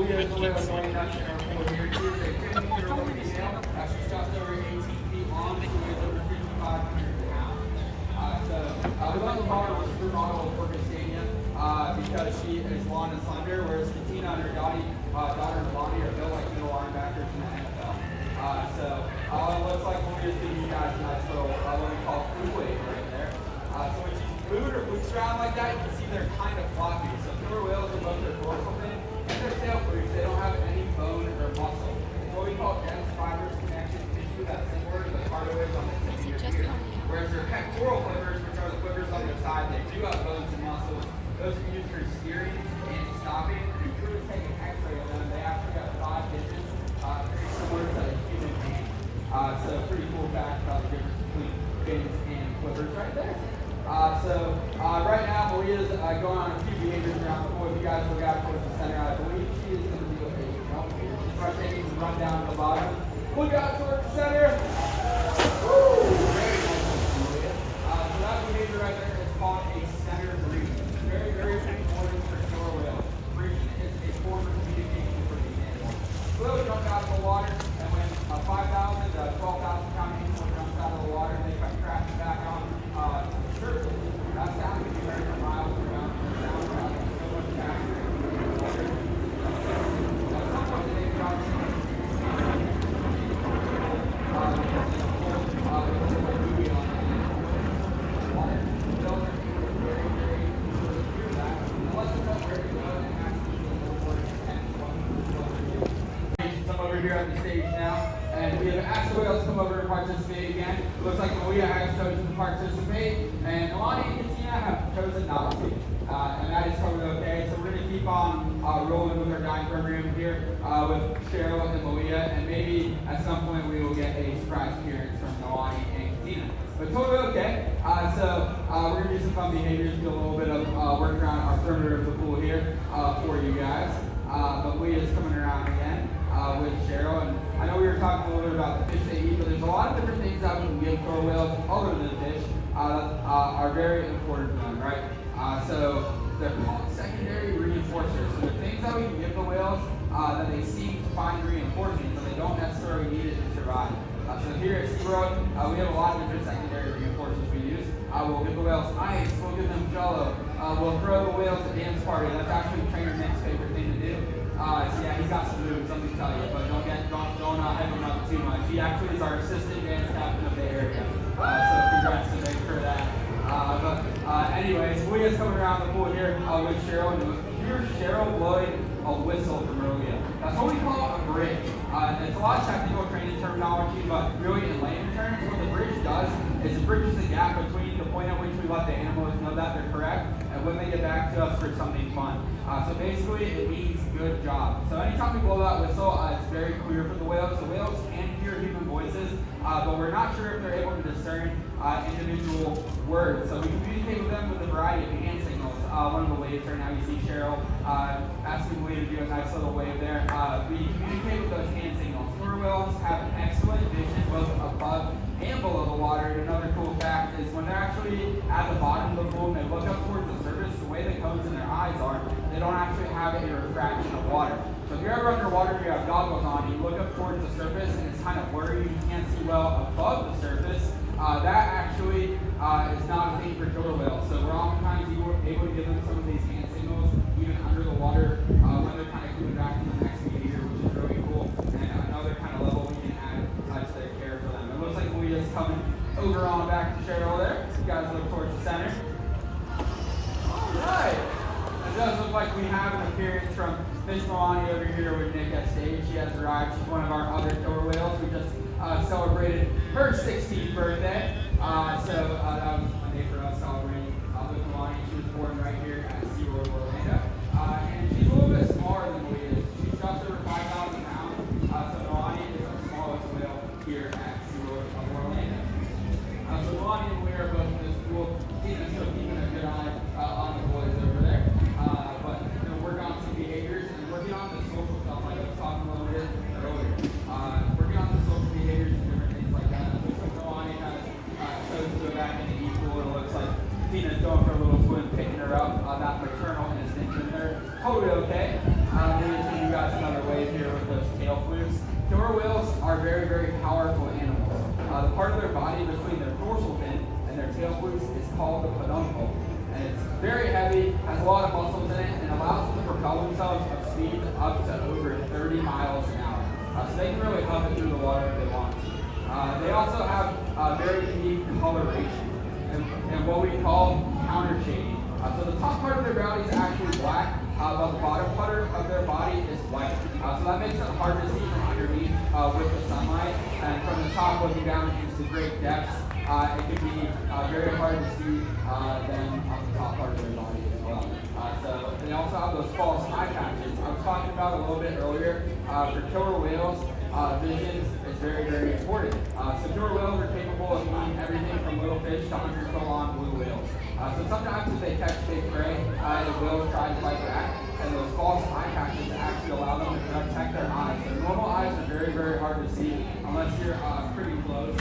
Malia is the whale joining us in our pool here. She is a 15-year-old female. She's just over 18 feet long. She weighs over 5,500 pounds. We love the model of the supermodel of Orca Stadium because she is long and slender, whereas Katina and her daughter Nalani are built like middle linebackers in the NFL. It looks like Malia's giving you guys a nice little what we call food wave right there. So when she's moved or moves around like that, you can see they're kind of floppy. So killer whales are both their dorsal fin and their tail flukes. They don't have any bone or muscle. It's what we call dense fibrous connective tissue that's similar to the cartilage on the tip of your ear. Whereas their pectoral fibers, which are the fibers on their side, they do have bones and muscles. Those are used for steering and stopping. If you were to take an x-ray of them, they actually have 5 digits, very similar to a human hand. So pretty cool fact about the difference between fins and flippers right there. Right now, Malia is going on a few behaviors around the pool. If you guys look out towards the center, I believe she is going to do a jump here. She's trying to take a run down to the bottom. Look out towards the center. Woo! Very nice, Malia. So that behavior right there is called a center breathe. Very, very important for killer whales. Breathing is a form of communication for these animals. They'll jump out of the water, and when a 5,000 to 12,000 pound animal jumps out of the water, they come crashing back on the surface. That sound can be heard for miles around. The sound travels so much faster in the water. At some point, they probably here on the stage now, and we have asked the whales to come over and participate again. It looks like Malia has chosen to participate, and Nalani and Katina have chosen not to, and that is totally okay. So we're going to keep on rolling with our dining program here with Cheryl and Malia, and maybe at some point we will get a surprise appearance from Nalani and Katina. But totally okay. We're going to do some fun behaviors, do a little bit of work around our perimeter of the pool here for you guys. But Malia is coming around again. With Cheryl, and I know we were talking a little bit about the fish they eat, but there's a lot of different things that we can give killer whales other than fish are very important to them, right? So they're called secondary reinforcers. So they're things that we can give the whales that they seem to find reinforcing, so they don't necessarily need it to survive. So here at SeaWorld, we have a lot of different secondary reinforcers we use. We'll give the whales ice, we'll give them jello, we'll throw the whales a dance party. That's actually trainer Nick's favorite thing to do. Yeah, he's got some moves, let me tell you, but don't hype him up too much. He actually is our assistant dance captain of the area, so congrats to Nick for that. Anyways, Malia's coming around the pool here with Cheryl, and here's Cheryl blowing a whistle from Malia. That's what we call a bridge. It's a lot of technical training terminology, but really in layman terms, what the bridge does is it bridges the gap between the point at which we let the animals know that they're correct and when they get back to us for something fun. So basically, it means good job. So anytime we blow that whistle, it's very clear for the whales. The whales can hear human voices, but we're not sure if they're able to discern individual words. So we communicate with them with a variety of hand signals. One of the waves right now, you see Cheryl asking Malia to do a nice little wave there. We communicate with those hand signals. Killer whales have excellent vision both above and below the water. And another cool fact is when they're actually at the bottom of the pool and they look up towards the surface, the way the cones in their eyes are, they don't actually have a refraction of water. So if you're ever underwater, you have goggles on, you look up towards the surface and it's kind of blurry, you can't see well above the surface, that actually is not a thing for killer whales. So we're oftentimes able to give them some of these hand signals even under the water when they're kind of coming back to the next behavior, which is really cool. And another kind of level we can add to their care for them. It looks like Malia's coming over on back to Cheryl there. So you guys look towards the center. Alright. It does look like we have an appearance from Miss Nalani over here with Nick at stage. She has arrived. She's one of our other killer whales. We just celebrated her 16th birthday. That was a day for us celebrating with Nalani. She was born right here at SeaWorld Orlando. And she's a little bit smaller than Malia is. She's just over 5,000 pounds. So Nalani is our smallest whale here at SeaWorld Orlando. So Nalani and Malia are both in this pool. So keeping a good eye on the boys over there. But working on some behaviors and working on the social stuff like I was talking a little bit earlier. Working on the social behaviors and different things like that. It looks like Nalani has chose to go back in the E pool. It looks like Tina's going for a little swim, picking her up. That maternal instinct in there. Totally okay. those tail flukes. Killer whales are very, very powerful animals. The part of their body between their dorsal fin and their tail flukes is called the peduncle. And it's very heavy, has a lot of muscles in it, and allows them to propel themselves at speeds up to over 30 miles an hour. So they can really hug it through the water if they want to. They also have very unique coloration and what we call counter shading. So the top part of their body is actually black, but the bottom part of their body is white. So that makes it hard to see from underneath with the sunlight. And from the top looking down into the great depths, it can be very hard to see them on the top part of their body as well. So they also have those false eye patches I was talking about a little bit earlier. For killer whales, vision is very, very important. So killer whales are capable of eating everything from little fish to 100-foot-long blue whales. So sometimes if they catch big prey, the whales try to fight back, and those false eye patches actually allow them to protect their eyes. So normal eyes are very, very hard to see unless you're pretty close